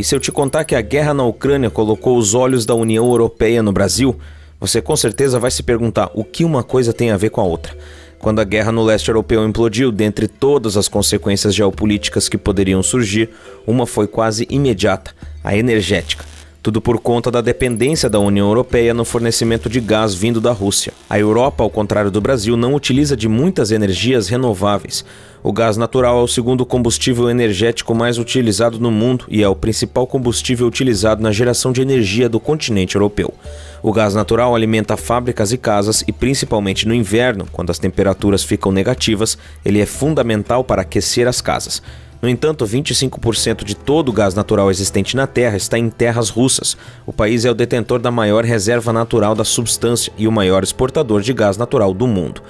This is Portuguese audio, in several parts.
E se eu te contar que a guerra na Ucrânia colocou os olhos da União Europeia no Brasil, você com certeza vai se perguntar o que uma coisa tem a ver com a outra. Quando a guerra no leste europeu implodiu, dentre todas as consequências geopolíticas que poderiam surgir, uma foi quase imediata, a energética. Tudo por conta da dependência da União Europeia no fornecimento de gás vindo da Rússia. A Europa, ao contrário do Brasil, não utiliza de muitas energias renováveis. O gás natural é o segundo combustível energético mais utilizado no mundo e é o principal combustível utilizado na geração de energia do continente europeu. O gás natural alimenta fábricas e casas e, principalmente no inverno, quando as temperaturas ficam negativas, ele é fundamental para aquecer as casas. No entanto, 25% de todo o gás natural existente na Terra está em terras russas. O país é o detentor da maior reserva natural da substância e o maior exportador de gás natural do mundo.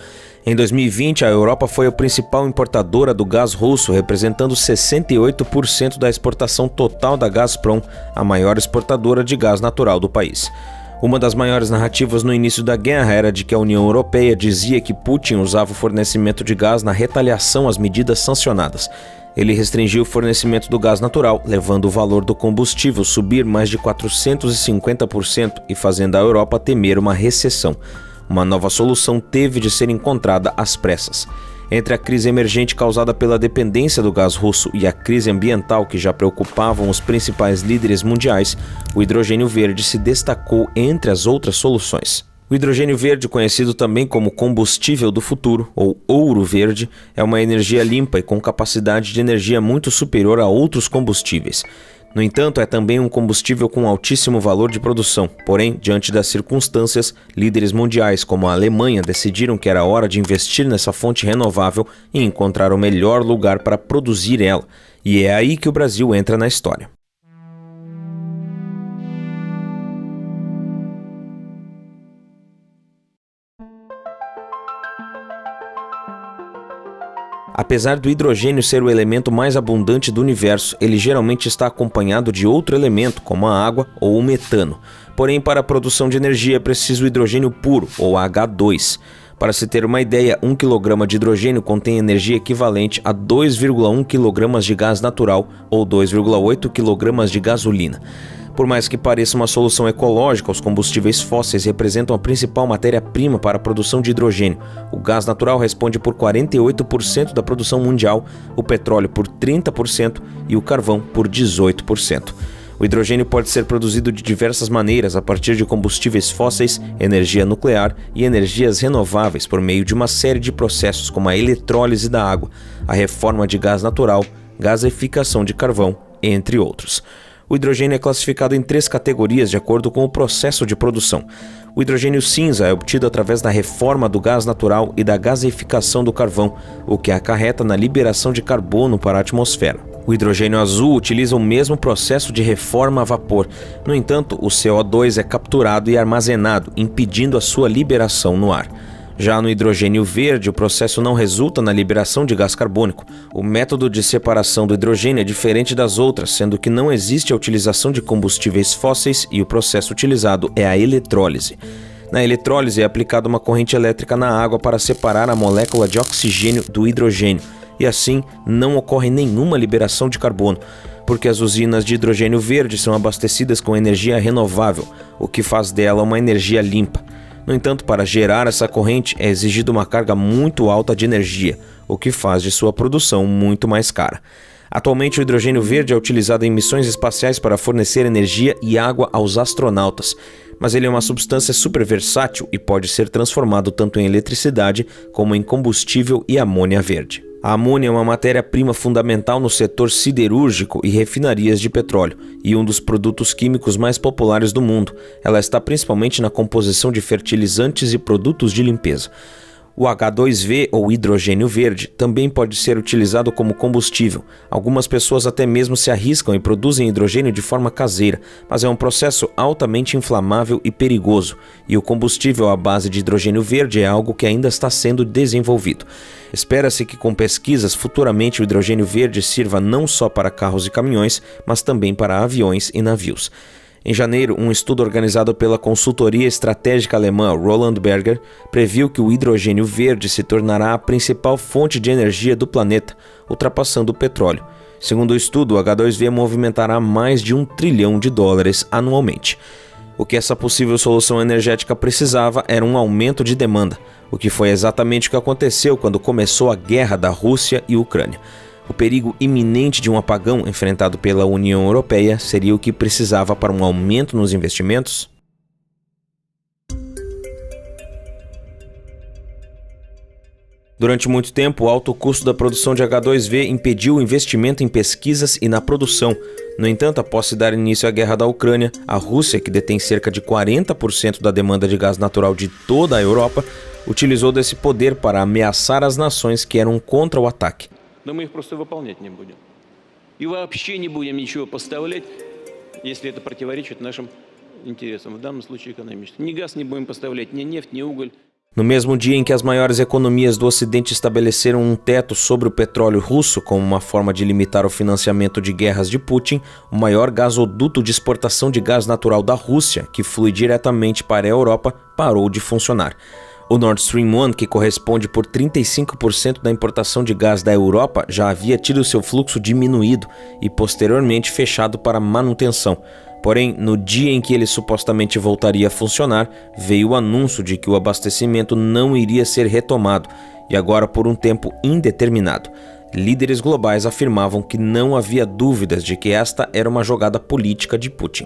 Em 2020, a Europa foi a principal importadora do gás russo, representando 68% da exportação total da Gazprom, a maior exportadora de gás natural do país. Uma das maiores narrativas no início da guerra era de que a União Europeia dizia que Putin usava o fornecimento de gás na retaliação às medidas sancionadas. Ele restringiu o fornecimento do gás natural, levando o valor do combustível subir mais de 450% e fazendo a Europa temer uma recessão. Uma nova solução teve de ser encontrada às pressas. Entre a crise emergente causada pela dependência do gás russo e a crise ambiental que já preocupavam os principais líderes mundiais, o hidrogênio verde se destacou entre as outras soluções. O hidrogênio verde, conhecido também como combustível do futuro, ou ouro verde, é uma energia limpa e com capacidade de energia muito superior a outros combustíveis. No entanto, é também um combustível com altíssimo valor de produção. Porém, diante das circunstâncias, líderes mundiais como a Alemanha decidiram que era hora de investir nessa fonte renovável e encontrar o melhor lugar para produzir ela. E é aí que o Brasil entra na história. Apesar do hidrogênio ser o elemento mais abundante do universo, ele geralmente está acompanhado de outro elemento, como a água ou o metano. Porém, para a produção de energia é preciso hidrogênio puro, ou H2. Para se ter uma ideia, 1 kg de hidrogênio contém energia equivalente a 2,1 kg de gás natural ou 2,8 kg de gasolina. Por mais que pareça uma solução ecológica, os combustíveis fósseis representam a principal matéria-prima para a produção de hidrogênio. O gás natural responde por 48% da produção mundial, o petróleo por 30% e o carvão por 18%. O hidrogênio pode ser produzido de diversas maneiras a partir de combustíveis fósseis, energia nuclear e energias renováveis por meio de uma série de processos como a eletrólise da água, a reforma de gás natural, gaseificação de carvão, entre outros. O hidrogênio é classificado em 3 categorias de acordo com o processo de produção. O hidrogênio cinza é obtido através da reforma do gás natural e da gaseificação do carvão, o que acarreta na liberação de carbono para a atmosfera. O hidrogênio azul utiliza o mesmo processo de reforma a vapor. No entanto, o CO2 é capturado e armazenado, impedindo a sua liberação no ar. Já no hidrogênio verde, o processo não resulta na liberação de gás carbônico. O método de separação do hidrogênio é diferente das outras, sendo que não existe a utilização de combustíveis fósseis e o processo utilizado é a eletrólise. Na eletrólise é aplicada uma corrente elétrica na água para separar a molécula de oxigênio do hidrogênio, e assim não ocorre nenhuma liberação de carbono, porque as usinas de hidrogênio verde são abastecidas com energia renovável, o que faz dela uma energia limpa. No entanto, para gerar essa corrente é exigida uma carga muito alta de energia, o que faz de sua produção muito mais cara. Atualmente, o hidrogênio verde é utilizado em missões espaciais para fornecer energia e água aos astronautas, mas ele é uma substância super versátil e pode ser transformado tanto em eletricidade como em combustível e amônia verde. A amônia é uma matéria-prima fundamental no setor siderúrgico e refinarias de petróleo, e um dos produtos químicos mais populares do mundo. Ela está principalmente na composição de fertilizantes e produtos de limpeza. O H2V, ou hidrogênio verde, também pode ser utilizado como combustível. Algumas pessoas até mesmo se arriscam e produzem hidrogênio de forma caseira, mas é um processo altamente inflamável e perigoso, e o combustível à base de hidrogênio verde é algo que ainda está sendo desenvolvido. Espera-se que com pesquisas futuramente o hidrogênio verde sirva não só para carros e caminhões, mas também para aviões e navios. Em janeiro, um estudo organizado pela consultoria estratégica alemã Roland Berger previu que o hidrogênio verde se tornará a principal fonte de energia do planeta, ultrapassando o petróleo. Segundo o estudo, o H2V movimentará mais de $1 trilhão anualmente. O que essa possível solução energética precisava era um aumento de demanda, o que foi exatamente o que aconteceu quando começou a guerra da Rússia e Ucrânia. O perigo iminente de um apagão enfrentado pela União Europeia seria o que precisava para um aumento nos investimentos? Durante muito tempo, o alto custo da produção de H2V impediu o investimento em pesquisas e na produção. No entanto, após se dar início à guerra da Ucrânia, a Rússia, que detém cerca de 40% da demanda de gás natural de toda a Europa, utilizou desse poder para ameaçar as nações que eram contra o ataque. Да мы их просто выполнять не будем. И вообще не будем ничего поставлять, если это противоречит нашим интересам, в данном случае экономическим. Ни газ не будем поставлять, ни нефть, ни уголь. No mesmo dia em que as maiores economias do Ocidente estabeleceram um teto sobre o petróleo russo como uma forma de limitar o financiamento de guerras de Putin, o maior gasoduto de exportação de gás natural da Rússia, que flui diretamente para a Europa, parou de funcionar. O Nord Stream 1, que corresponde por 35% da importação de gás da Europa, já havia tido seu fluxo diminuído e posteriormente fechado para manutenção. Porém, no dia em que ele supostamente voltaria a funcionar, veio o anúncio de que o abastecimento não iria ser retomado, e agora por um tempo indeterminado. Líderes globais afirmavam que não havia dúvidas de que esta era uma jogada política de Putin.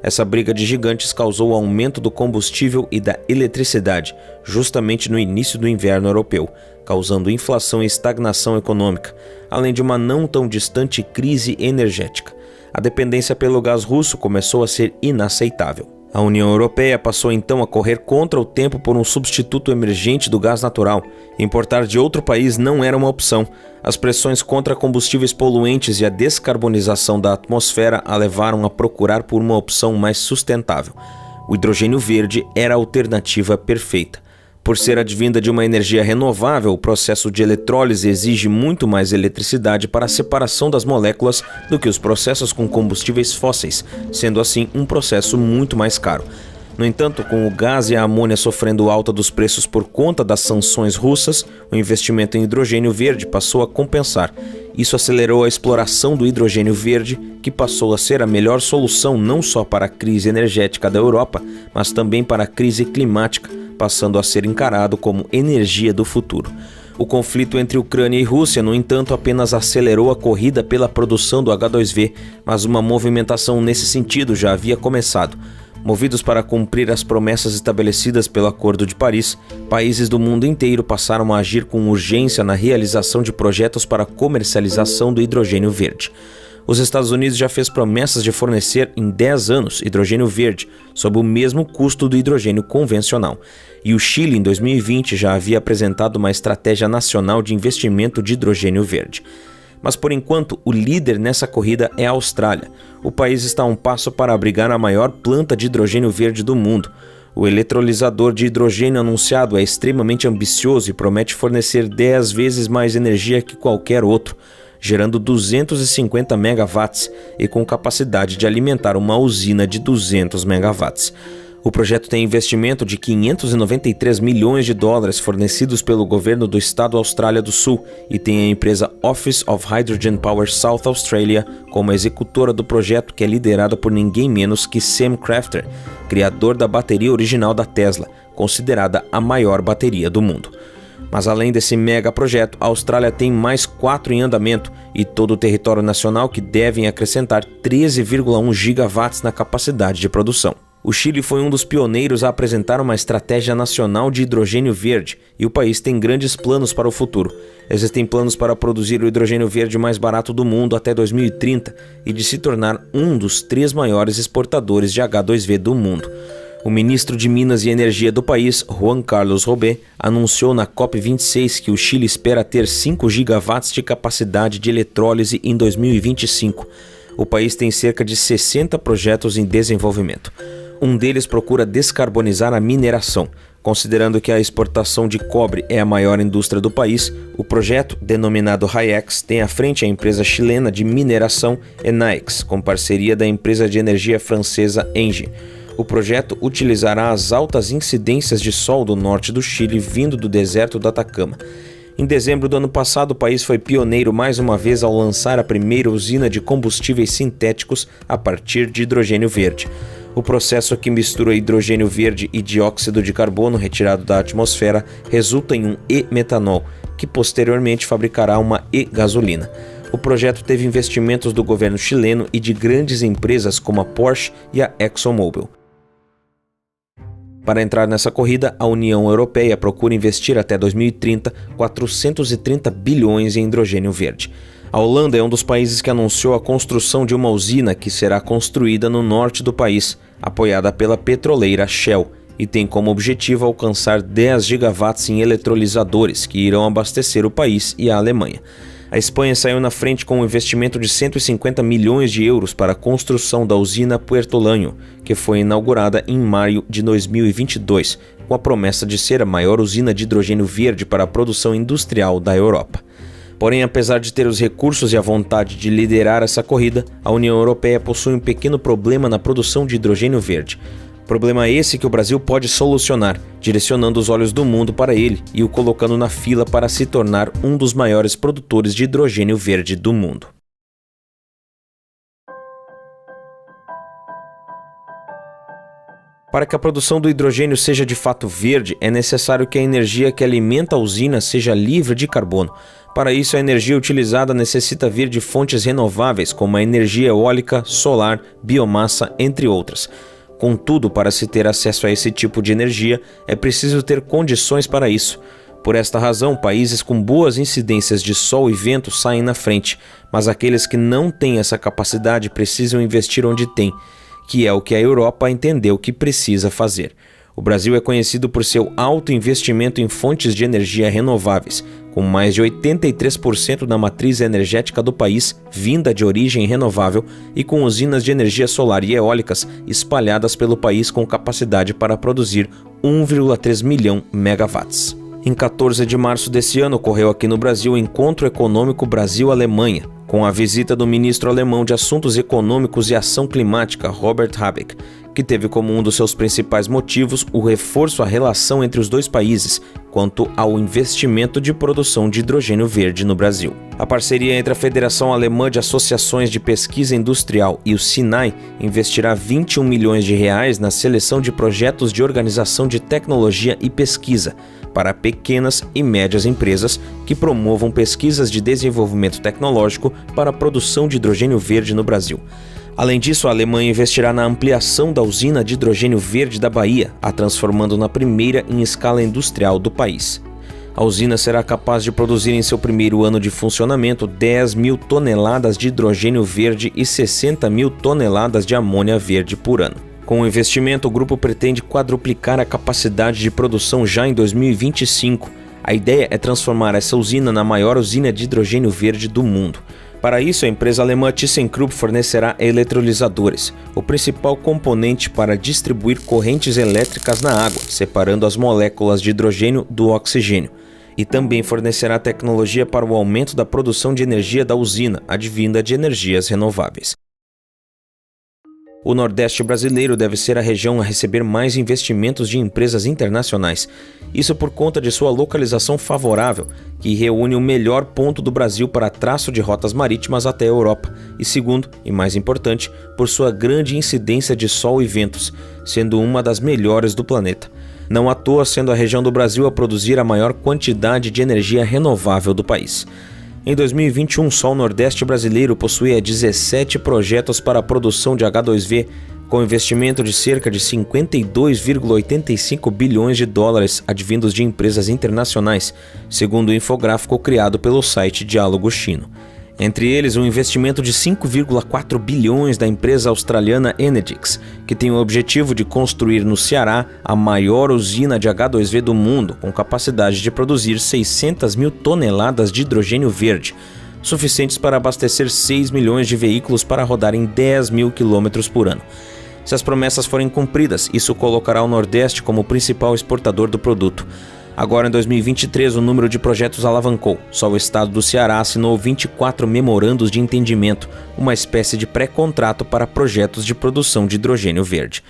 Essa briga de gigantes causou o aumento do combustível e da eletricidade, justamente no início do inverno europeu, causando inflação e estagnação econômica, além de uma não tão distante crise energética. A dependência pelo gás russo começou a ser inaceitável. A União Europeia passou então a correr contra o tempo por um substituto emergente do gás natural. Importar de outro país não era uma opção. As pressões contra combustíveis poluentes e a descarbonização da atmosfera a levaram a procurar por uma opção mais sustentável. O hidrogênio verde era a alternativa perfeita. Por ser advinda de uma energia renovável, o processo de eletrólise exige muito mais eletricidade para a separação das moléculas do que os processos com combustíveis fósseis, sendo assim um processo muito mais caro. No entanto, com o gás e a amônia sofrendo alta dos preços por conta das sanções russas, o investimento em hidrogênio verde passou a compensar. Isso acelerou a exploração do hidrogênio verde, que passou a ser a melhor solução não só para a crise energética da Europa, mas também para a crise climática, passando a ser encarado como energia do futuro. O conflito entre Ucrânia e Rússia, no entanto, apenas acelerou a corrida pela produção do H2V, mas uma movimentação nesse sentido já havia começado. Movidos para cumprir as promessas estabelecidas pelo Acordo de Paris, países do mundo inteiro passaram a agir com urgência na realização de projetos para a comercialização do hidrogênio verde. Os Estados Unidos já fez promessas de fornecer em 10 anos hidrogênio verde, sob o mesmo custo do hidrogênio convencional. E o Chile, em 2020, já havia apresentado uma estratégia nacional de investimento de hidrogênio verde. Mas, por enquanto, o líder nessa corrida é a Austrália. O país está a um passo para abrigar a maior planta de hidrogênio verde do mundo. O eletrolisador de hidrogênio anunciado é extremamente ambicioso e promete fornecer 10 vezes mais energia que qualquer outro, gerando 250 megawatts e com capacidade de alimentar uma usina de 200 megawatts. O projeto tem investimento de $593 milhões fornecidos pelo governo do estado Austrália do Sul e tem a empresa Office of Hydrogen Power South Australia como executora do projeto, que é liderada por ninguém menos que Sam Crafter, criador da bateria original da Tesla, considerada a maior bateria do mundo. Mas além desse mega projeto, a Austrália tem mais 4 em andamento e todo o território nacional que devem acrescentar 13,1 gigawatts na capacidade de produção. O Chile foi um dos pioneiros a apresentar uma estratégia nacional de hidrogênio verde e o país tem grandes planos para o futuro. Existem planos para produzir o hidrogênio verde mais barato do mundo até 2030 e de se tornar um dos 3 maiores exportadores de H2V do mundo. O ministro de Minas e Energia do país, Juan Carlos Robé, anunciou na COP26 que o Chile espera ter 5 gigawatts de capacidade de eletrólise em 2025. O país tem cerca de 60 projetos em desenvolvimento. Um deles procura descarbonizar a mineração. Considerando que a exportação de cobre é a maior indústria do país, o projeto, denominado HyEx, tem à frente a empresa chilena de mineração Enaex, com parceria da empresa de energia francesa Engie. O projeto utilizará as altas incidências de sol do norte do Chile vindo do deserto do Atacama. Em dezembro do ano passado, o país foi pioneiro mais uma vez ao lançar a primeira usina de combustíveis sintéticos a partir de hidrogênio verde. O processo que mistura hidrogênio verde e dióxido de carbono retirado da atmosfera resulta em um e-metanol, que posteriormente fabricará uma e-gasolina. O projeto teve investimentos do governo chileno e de grandes empresas como a Porsche e a ExxonMobil. Para entrar nessa corrida, a União Europeia procura investir até 2030 430 bilhões em hidrogênio verde. A Holanda é um dos países que anunciou a construção de uma usina que será construída no norte do país, apoiada pela petroleira Shell, e tem como objetivo alcançar 10 gigawatts em eletrolisadores que irão abastecer o país e a Alemanha. A Espanha saiu na frente com um investimento de 150 milhões de euros para a construção da usina Puertollano, que foi inaugurada em maio de 2022, com a promessa de ser a maior usina de hidrogênio verde para a produção industrial da Europa. Porém, apesar de ter os recursos e a vontade de liderar essa corrida, a União Europeia possui um pequeno problema na produção de hidrogênio verde. Problema esse que o Brasil pode solucionar, direcionando os olhos do mundo para ele e o colocando na fila para se tornar um dos maiores produtores de hidrogênio verde do mundo. Para que a produção do hidrogênio seja de fato verde, é necessário que a energia que alimenta a usina seja livre de carbono. Para isso, a energia utilizada necessita vir de fontes renováveis, como a energia eólica, solar, biomassa, entre outras. Contudo, para se ter acesso a esse tipo de energia, é preciso ter condições para isso. Por esta razão, países com boas incidências de sol e vento saem na frente, mas aqueles que não têm essa capacidade precisam investir onde têm, que é o que a Europa entendeu que precisa fazer. O Brasil é conhecido por seu alto investimento em fontes de energia renováveis, com mais de 83% da matriz energética do país vinda de origem renovável e com usinas de energia solar e eólicas espalhadas pelo país com capacidade para produzir 1,3 milhão megawatts. Em 14 de março desse ano, ocorreu aqui no Brasil o Encontro Econômico Brasil-Alemanha, com a visita do ministro alemão de Assuntos Econômicos e Ação Climática, Robert Habeck, que teve como um dos seus principais motivos o reforço à relação entre os dois países quanto ao investimento de produção de hidrogênio verde no Brasil. A parceria entre a Federação Alemã de Associações de Pesquisa Industrial e o SINAI investirá 21 milhões de reais na seleção de projetos de organização de tecnologia e pesquisa para pequenas e médias empresas que promovam pesquisas de desenvolvimento tecnológico para a produção de hidrogênio verde no Brasil. Além disso, a Alemanha investirá na ampliação da usina de hidrogênio verde da Bahia, a transformando na primeira em escala industrial do país. A usina será capaz de produzir em seu primeiro ano de funcionamento 10 mil toneladas de hidrogênio verde e 60 mil toneladas de amônia verde por ano. Com o investimento, o grupo pretende quadruplicar a capacidade de produção já em 2025. A ideia é transformar essa usina na maior usina de hidrogênio verde do mundo. Para isso, a empresa alemã ThyssenKrupp fornecerá eletrolisadores, o principal componente para distribuir correntes elétricas na água, separando as moléculas de hidrogênio do oxigênio, e também fornecerá tecnologia para o aumento da produção de energia da usina, advinda de energias renováveis. O Nordeste brasileiro deve ser a região a receber mais investimentos de empresas internacionais. Isso por conta de sua localização favorável, que reúne o melhor ponto do Brasil para traço de rotas marítimas até a Europa. E segundo, e mais importante, por sua grande incidência de sol e ventos, sendo uma das melhores do planeta. Não à toa sendo a região do Brasil a produzir a maior quantidade de energia renovável do país. Em 2021, só o Nordeste brasileiro possuía 17 projetos para a produção de H2V, com investimento de cerca de 52,85 bilhões de dólares advindos de empresas internacionais, segundo o infográfico criado pelo site Diálogo Chino. Entre eles, um investimento de 5,4 bilhões da empresa australiana Enedix, que tem o objetivo de construir no Ceará a maior usina de H2V do mundo, com capacidade de produzir 600 mil toneladas de hidrogênio verde, suficientes para abastecer 6 milhões de veículos para rodar em 10 mil quilômetros por ano. Se as promessas forem cumpridas, isso colocará o Nordeste como o principal exportador do produto. Agora, em 2023, o número de projetos alavancou. Só o estado do Ceará assinou 24 memorandos de entendimento, uma espécie de pré-contrato para projetos de produção de hidrogênio verde.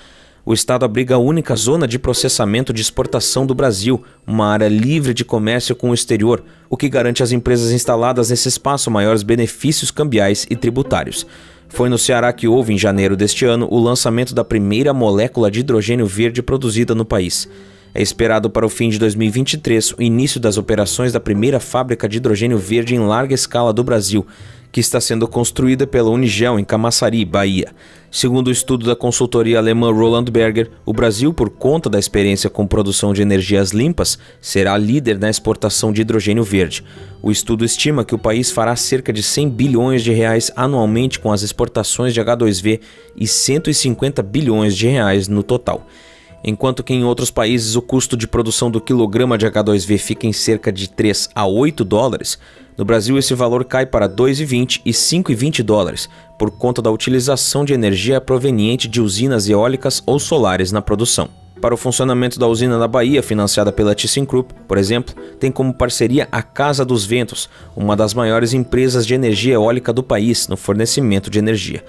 O estado abriga a única zona de processamento de exportação do Brasil, uma área livre de comércio com o exterior, o que garante às empresas instaladas nesse espaço maiores benefícios cambiais e tributários. Foi no Ceará que houve, em janeiro deste ano, o lançamento da primeira molécula de hidrogênio verde produzida no país. É esperado para o fim de 2023 o início das operações da primeira fábrica de hidrogênio verde em larga escala do Brasil, que está sendo construída pela Unigel em Camaçari, Bahia. Segundo o estudo da consultoria alemã Roland Berger, o Brasil, por conta da experiência com produção de energias limpas, será líder na exportação de hidrogênio verde. O estudo estima que o país fará cerca de 100 bilhões de reais anualmente com as exportações de H2V e 150 bilhões de reais no total. Enquanto que em outros países o custo de produção do quilograma de H2V fica em cerca de 3 a 8 dólares, no Brasil esse valor cai para 2,20 e 5,20 dólares, por conta da utilização de energia proveniente de usinas eólicas ou solares na produção. Para o funcionamento da usina da Bahia, financiada pela ThyssenKrupp, por exemplo, tem como parceria a Casa dos Ventos, uma das maiores empresas de energia eólica do país no fornecimento de energia.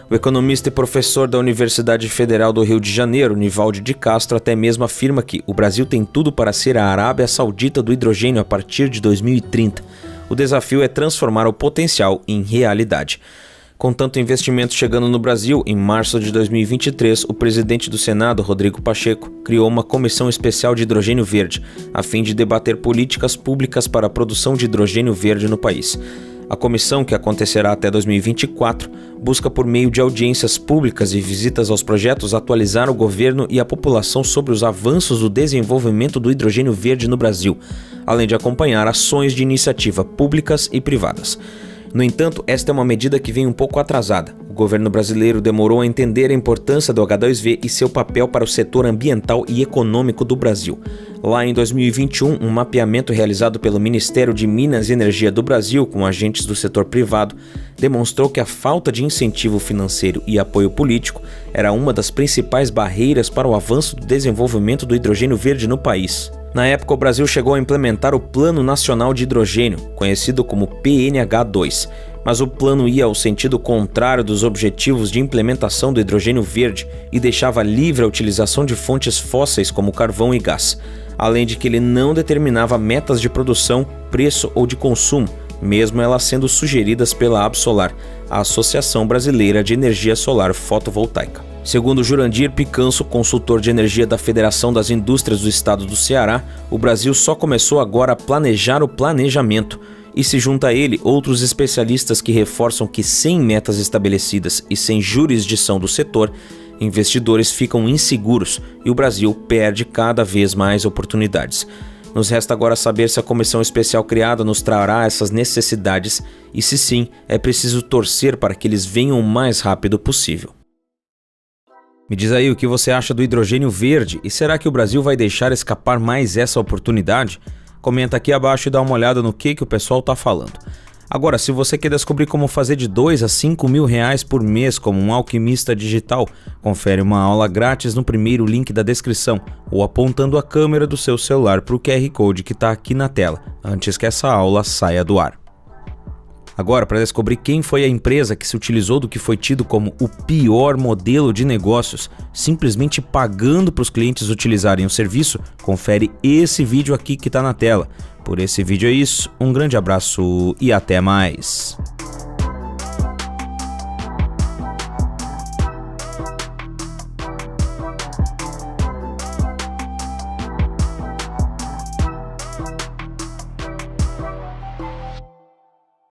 O economista e professor da Universidade Federal do Rio de Janeiro, Nivaldo de Castro, até mesmo afirma que o Brasil tem tudo para ser a Arábia Saudita do hidrogênio a partir de 2030. O desafio é transformar o potencial em realidade. Com tanto investimento chegando no Brasil, em março de 2023, o presidente do Senado, Rodrigo Pacheco, criou uma comissão especial de hidrogênio verde, a fim de debater políticas públicas para a produção de hidrogênio verde no país. A comissão, que acontecerá até 2024, busca por meio de audiências públicas e visitas aos projetos atualizar o governo e a população sobre os avanços do desenvolvimento do hidrogênio verde no Brasil, além de acompanhar ações de iniciativa públicas e privadas. No entanto, esta é uma medida que vem um pouco atrasada. O governo brasileiro demorou a entender a importância do H2V e seu papel para o setor ambiental e econômico do Brasil. Lá em 2021, um mapeamento realizado pelo Ministério de Minas e Energia do Brasil com agentes do setor privado demonstrou que a falta de incentivo financeiro e apoio político era uma das principais barreiras para o avanço do desenvolvimento do hidrogênio verde no país. Na época, o Brasil chegou a implementar o Plano Nacional de Hidrogênio, conhecido como PNH2, mas o plano ia ao sentido contrário dos objetivos de implementação do hidrogênio verde e deixava livre a utilização de fontes fósseis como carvão e gás, além de que ele não determinava metas de produção, preço ou de consumo, mesmo elas sendo sugeridas pela Absolar, a Associação Brasileira de Energia Solar Fotovoltaica. Segundo Jurandir Picanso, consultor de energia da Federação das Indústrias do Estado do Ceará, o Brasil só começou agora a planejar o planejamento, e se junta a ele outros especialistas que reforçam que sem metas estabelecidas e sem jurisdição do setor, investidores ficam inseguros e o Brasil perde cada vez mais oportunidades. Nos resta agora saber se a comissão especial criada nos trará essas necessidades e, se sim, é preciso torcer para que eles venham o mais rápido possível. Me diz aí o que você acha do hidrogênio verde e será que o Brasil vai deixar escapar mais essa oportunidade? Comenta aqui abaixo e dá uma olhada no que o pessoal tá falando. Agora, se você quer descobrir como fazer de 2 a 5 mil reais por mês como um alquimista digital, confere uma aula grátis no primeiro link da descrição ou apontando a câmera do seu celular para o QR Code que está aqui na tela, antes que essa aula saia do ar. Agora, para descobrir quem foi a empresa que se utilizou do que foi tido como o pior modelo de negócios, simplesmente pagando para os clientes utilizarem o serviço, confere esse vídeo aqui que está na tela. Por esse vídeo é isso, um grande abraço e até mais!